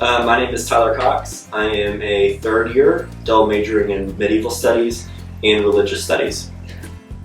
My name is Tyler Cox. I am a third year, double majoring in medieval studies and religious studies.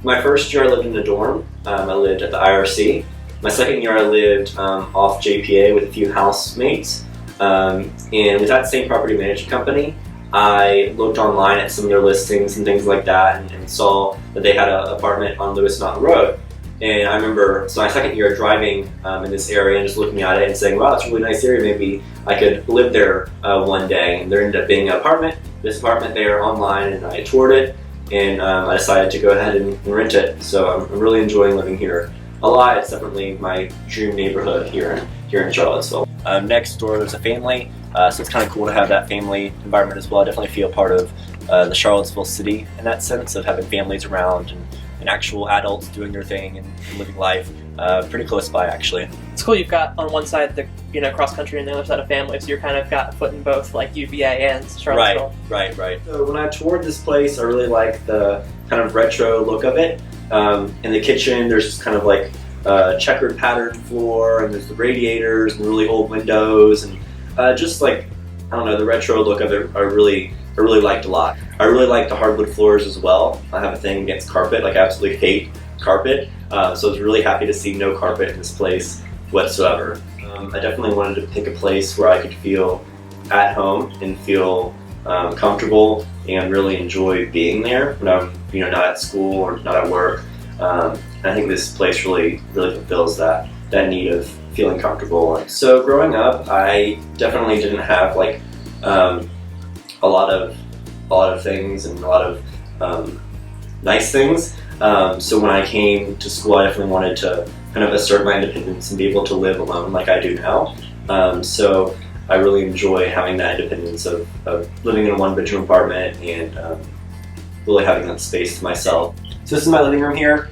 My first year I lived in a dorm. I lived at the IRC. My second year I lived off JPA with a few housemates. And with that same property management company, I looked online at some of their listings and things like that and saw that they had an apartment on Lewis Mountain Road. And I remember, so my second year driving in this area and just looking at it and saying, wow, it's a really nice area, maybe I could live there one day. And there ended up being an apartment, this apartment there online, and I toured it, and I decided to go ahead and rent it. So I'm really enjoying living here a lot. It's definitely my dream neighborhood here in Charlottesville. Next door there's a family, so it's kind of cool to have that family environment as well. I definitely feel part of the Charlottesville city in that sense of having families around and actual adults doing their thing and living life pretty close by, actually. It's cool you've got on one side the cross country and the other side of family, so you're kind of got a foot in both, like UVA and Charlottesville. Right. So when I toured this place, I really like the kind of retro look of it. In the kitchen, there's just kind of like checkered patterned floor, and there's the radiators and really old windows, and just like, I don't know, the retro look of it I really liked a lot. I really like the hardwood floors as well. I have a thing against carpet, like I absolutely hate carpet. So I was really happy to see no carpet in this place whatsoever. I definitely wanted to pick a place where I could feel at home and feel comfortable and really enjoy being there when I'm not at school or not at work. I think this place really fulfills that need of feeling comfortable. So growing up, I definitely didn't have like a lot of things and a lot of nice things. So when I came to school, I definitely wanted to kind of assert my independence and be able to live alone like I do now. So I really enjoy having that independence of living in a one-bedroom apartment and really having that space to myself. So this is my living room here.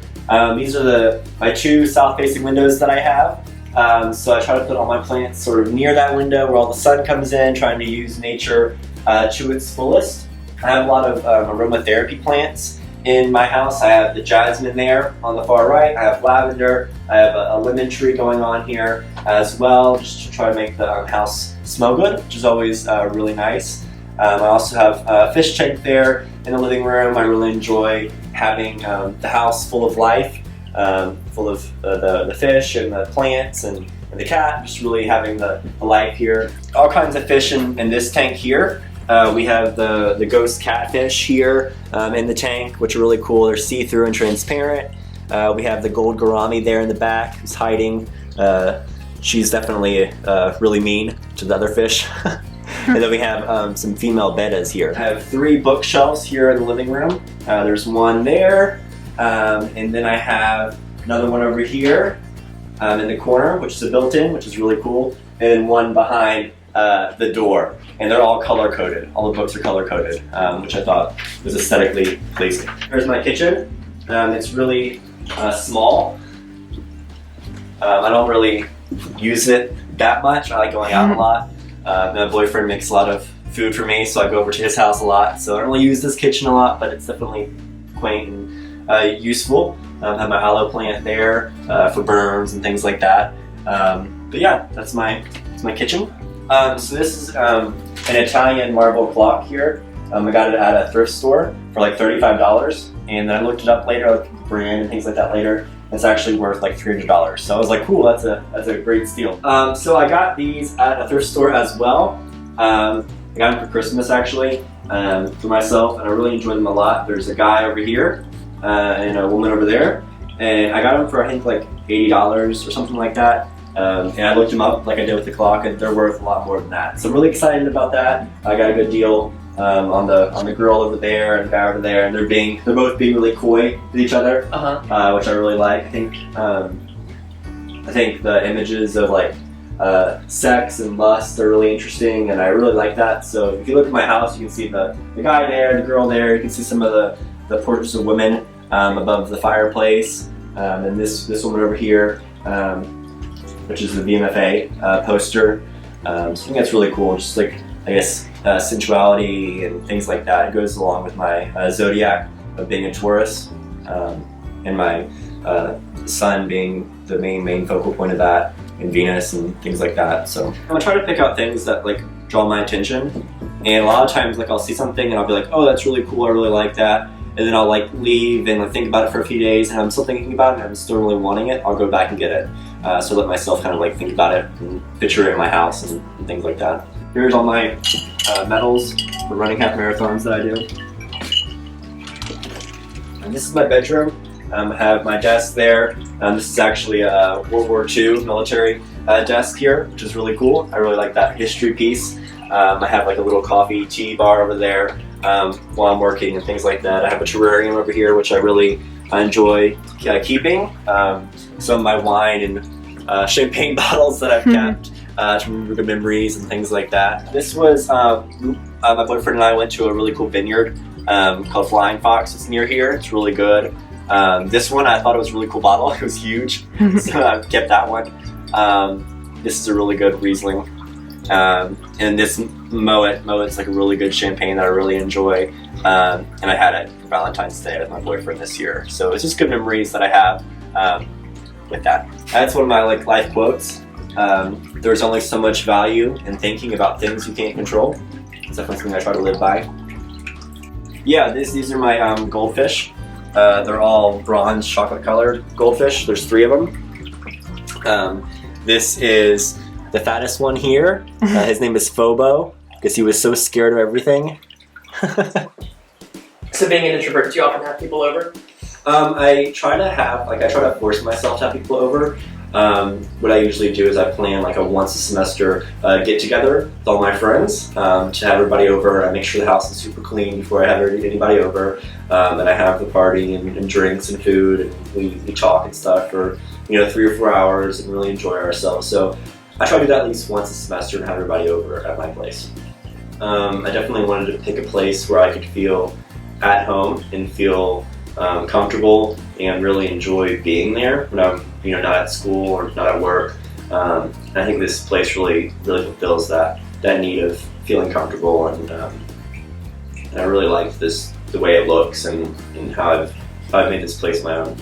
These are my two south-facing windows that I have. So I try to put all my plants sort of near that window where all the sun comes in, trying to use nature to its fullest. I have a lot of aromatherapy plants in my house. I have the jasmine there on the far right. I have lavender. I have a lemon tree going on here as well, just to try to make the house smell good, which is always really nice. I also have a fish tank there in the living room. I really enjoy having the house full of life, full of the fish and the plants and the cat, just really having the life here. All kinds of fish in this tank here. We have the ghost catfish here in the tank, which are really cool. They're see-through and transparent. We have the gold gourami there in the back who's hiding. She's definitely really mean to the other fish. And then we have some female bettas here. I have 3 bookshelves here in the living room. There's one there, and then I have another one over here in the corner, which is a built-in, which is really cool, and one behind the door. And they're all color-coded. All the books are color-coded, which I thought was aesthetically pleasing. Here's my kitchen. It's really small. I don't really use it that much. I like going out a lot. My boyfriend makes a lot of food for me, so I go over to his house a lot. So I don't really use this kitchen a lot, but it's definitely quaint and useful. I have my aloe plant there for burns and things like that. But yeah, that's my kitchen. So this is an Italian marble clock here. I got it at a thrift store for like $35, and then I looked it up later, like the brand and things like that later. It's actually worth like $300. So I was like, cool, that's a great steal. So I got these at a thrift store as well. I got them for Christmas actually, for myself, and I really enjoyed them a lot. There's a guy over here and a woman over there, and I got them for I think like $80 or something like that. And I looked them up like I did with the clock, and they're worth a lot more than that. So I'm really excited about that. I got a good deal on the girl over there and the guy over there, and they're both being really coy with each other, which I really like. I think the images of like sex and lust are really interesting, and I really like that. So if you look at my house, you can see the guy there, the girl there. You can see some of the portraits of women above the fireplace, and this woman over here, which is the VMFA poster. So I think that's really cool. Just like, I guess, sensuality and things like that. It goes along with my zodiac of being a Taurus. and my sun being the main focal point of that, and Venus and things like that. So I'm gonna try to pick out things that like draw my attention, and a lot of times like I'll see something and I'll be like, oh, that's really cool, I really like that, and then I'll like leave and like think about it for a few days, and I'm still thinking about it and I'm still really wanting it, I'll go back and get it. So let myself kind of like think about it and picture it in my house and things like that. Here's all my medals for running half marathons that I do. And this is my bedroom. I have my desk there. This is actually a World War II military desk here, which is really cool. I really like that history piece. I have like a little coffee tea bar over there while I'm working and things like that. I have a terrarium over here, which I really enjoy keeping. Some of my wine and champagne bottles that I've kept to remember good memories and things like that. This was, my boyfriend and I went to a really cool vineyard called Flying Fox. It's near here. It's really good. This one, I thought it was a really cool bottle. It was huge, so I kept that one. This is a really good Riesling. And this Moet's like a really good champagne that I really enjoy. And I had it for Valentine's Day with my boyfriend this year. So it's just good memories that I have with that. That's one of my like life quotes. There's only so much value in thinking about things you can't control. It's definitely something I try to live by. Yeah, these are my goldfish. They're all bronze chocolate colored goldfish. There's 3 of them. This is the fattest one here. His name is Phobo because he was so scared of everything. So being an introvert, do you often have people over? I try to force myself to have people over. What I usually do is I plan like a once a semester get together with all my friends to have everybody over. I make sure the house is super clean before I have anybody over, and I have the party and drinks and food, and we talk and stuff for 3 or 4 hours and really enjoy ourselves. So I try to do that at least once a semester and have everybody over at my place. I definitely wanted to pick a place where I could feel at home and feel comfortable and really enjoy being there when I'm not at school or not at work. I think this place really fulfills that need of feeling comfortable, and I really like the way it looks and how I've made this place my own.